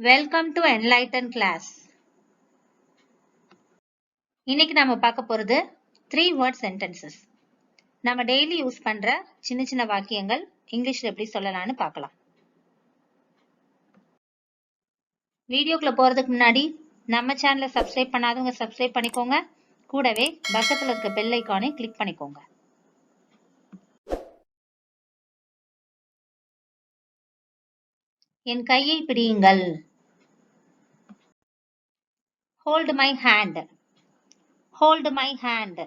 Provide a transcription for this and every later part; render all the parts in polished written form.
Welcome to Enlighten class. இன்னைக்கு நாம பார்க்க போறது 3 word sentences. நம்ம டெய்லி யூஸ் பண்ற சின்ன சின்ன வாக்கியங்கள் இங்கிலீஷ்ல எப்படி சொல்லலாம்னு பார்க்கலாம். வீடியோக்குள்ள போறதுக்கு முன்னாடி நம்ம சேனலை சப்ஸ்கிரைப் பண்ணாதவங்க சப்ஸ்கிரைப் பண்ணிக்கோங்க. கூடவே பக்கத்துல இருக்க பெல் ஐகானை கிளிக் பண்ணிக்கோங்க. என் கையை பிடியுங்கள். Hold my hand. Hold my hand.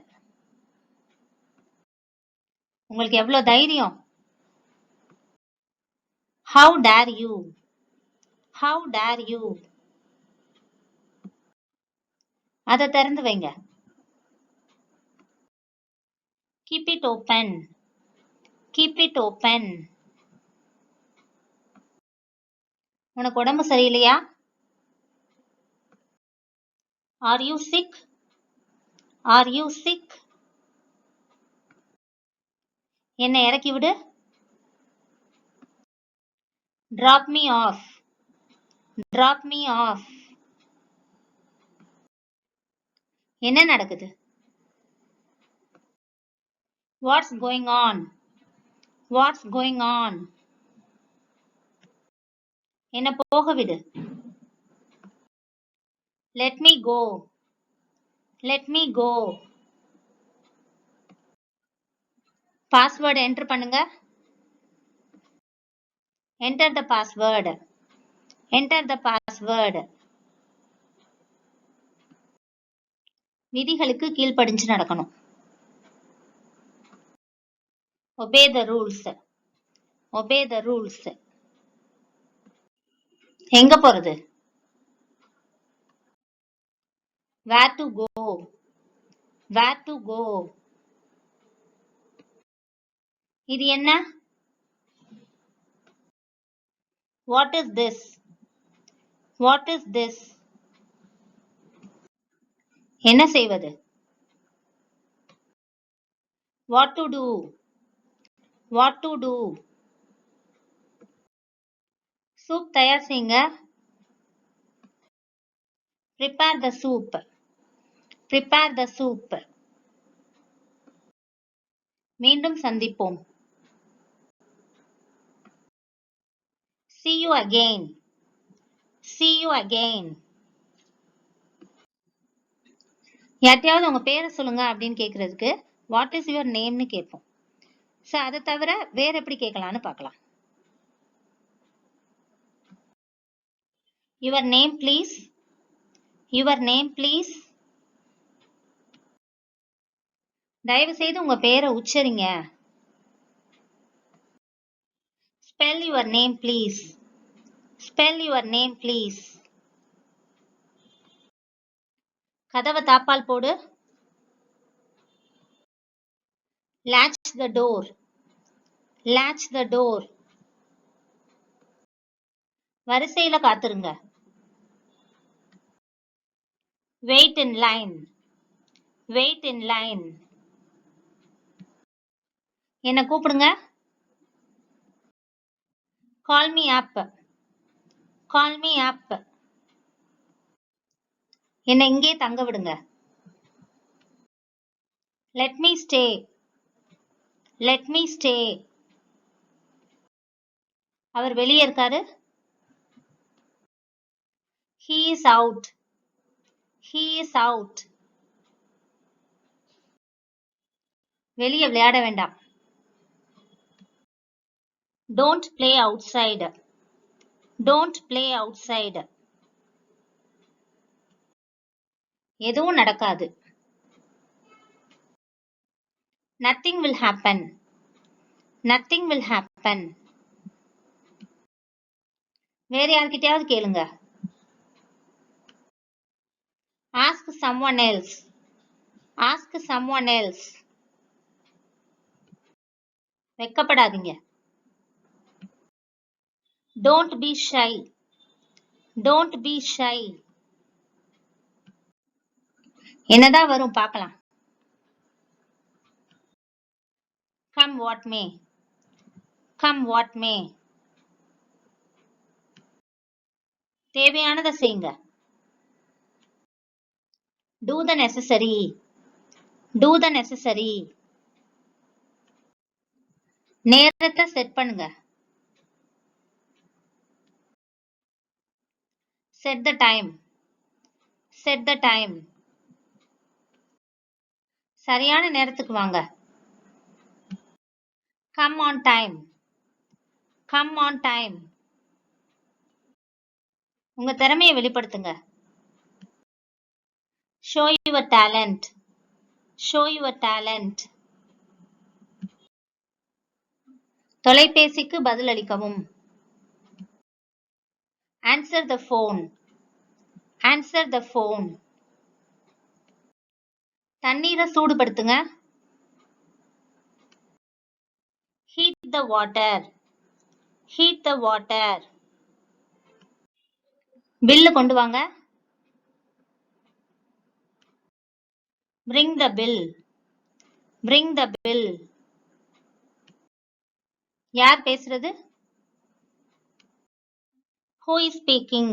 உங்களுக்கு எவ்வளவு தைரியம்? How dare you? How dare you? அதை திறந்து வைங்க. Keep it open. Keep it open. உனக்கு உடம்பு சரியில்லையா? Are you sick? Are you sick? என்னை இறக்கி விடு. Drop me off. Drop me off. என்ன நடக்குது? What's going on? What's going on? என்ன போக விடு. Let me go. Let me go. Password enter பண்ணுங்க. Enter the password. Enter the password. விதிகளுக்கு கீழ்ப்படிஞ்சு நடக்கணும். Obey the rules. Obey the rules. எங்க போறது? Where to go? Where to go? இது என்ன? What is this? What is this? என்ன செய்வது? What to do? What to do? Soup தயார் செய்யுங்க. Prepare the soup. Prepare the soup. மீண்டும் சந்திப்போம். See you again. See you again. யார்ட்டையாவது உங்க பேரை சொல்லுங்க அப்படின்னு கேட்கறதுக்கு வாட் இஸ் யுவர் நேம்னு கேட்போம். ஸோ அதை தவிர வேற எப்படி கேட்கலான்னு பார்க்கலாம். Your name please. Your name please. தயவு செய்து உங்க பேரை உச்சரிங்க. Spell your name please. Spell your name please. கதவை தாப்பால் போடு. Latch the door. Latch the door. வரிசையில காத்துருங்க. Wait in line. Wait in line. என்ன கூப்பிடுங்க. Call me up. Call me up. என்னை இங்கே தங்க விடுங்க. Let me stay. Let me stay. அவர் வெளியே இருக்காரு. He is out. He is out. வெளியே விளையாட வேண்டாம். Don't play outside. Don't play outside. எதுவும் நடக்காது. Nothing will happen. Nothing will happen. வேற யார்கிட்டயாவது கேளுங்க. Ask someone else. Ask someone else. வெக்கப்படாதீங்க. Don't be shy. Don't be shy. என்னதான் வரும் பார்க்கலாம். Come what may. Come what may. தேவையானதை செய்யுங்க. Do the necessary. Do the necessary. நேரத்தை செட் பண்ணுங்க. Set the time. Set the time. சரியான நேரத்துக்கு வாங்க. Come on time. Come on time. உங்க திறமையை வெளிப்படுத்துங்க. Show your talent. Show your talent. தொலைபேசிக்கு பதிலளிக்கவும். Answer the phone. Answer the phone. தண்ணீரை சூடுபடுத்துங்க. Heat the water. Heat the water. Bill கொண்டு வாங்க. Bring the bill. Bring the bill. யார் பேசுறது? Who is speaking?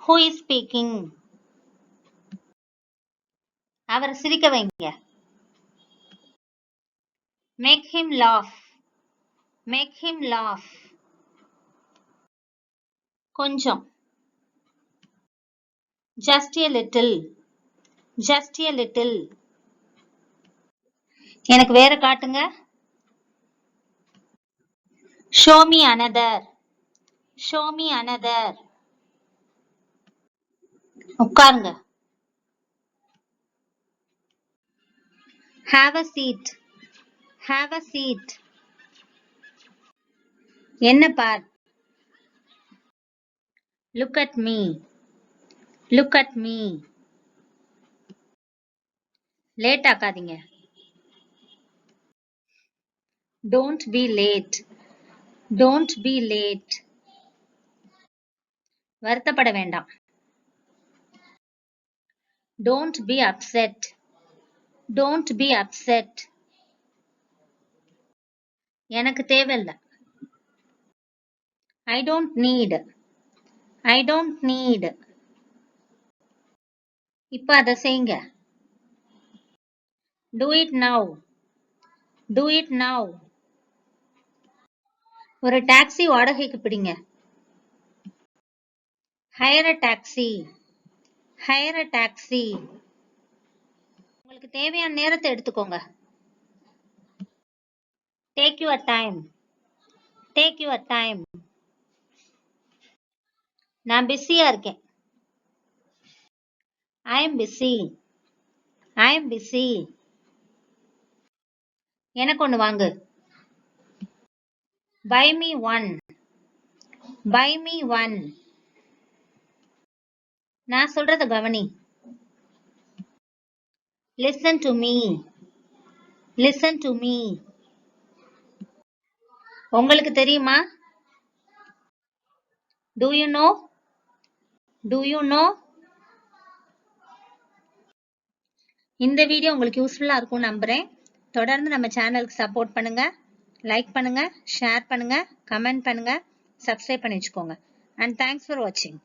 Who is speaking? அவரை சிரிக்க வைங்க. Make him laugh. Make him laugh. கொஞ்சம். Just a little. Just a little. எனக்கு வேற காட்டுங்க. Show me another. Show me another. உட்காருங்க. Have a seat. Have a seat. என்ன பார். Look at me. Look at me. Late ஆக்காதீங்க. Don't be late. Don't be late. வருத்தப்பட வேண்டாம். Don't be upset. Don't be upset. எனக்கு தேவையில்லை. I don't need. I don't need. இப்ப அதை செய்யுங்க. Do it now. Do it now. ஒரு taxi வாடகைக்கு பிடிங்க. Hire a taxi. Hire a taxi. உங்களுக்கு தேவையான நேரத்தை எடுத்துக்கோங்க. Take your time. Take your time. நான் பிஸியா இருக்கேன். I am busy. I am busy. எனக்கு ஒண்ணு வாங்கு. Buy me one. Buy me one. நான் சொல்றத கவனி. Listen to me. Listen to me. உங்களுக்கு தெரியுமா? Do you know? Do you know? இந்த வீடியோ உங்களுக்கு யூஸ்ஃபுல்லா இருக்கும் நம்புறேன். தொடர்ந்து நம்ம சேனலுக்கு சப்போர்ட் பண்ணுங்க. லைக் பண்ணுங்க, ஷேர் பண்ணுங்க, கமெண்ட் பண்ணுங்க, சப்ஸ்கிரைப் பண்ணி வச்சுக்கோங்க. And thanks for watching.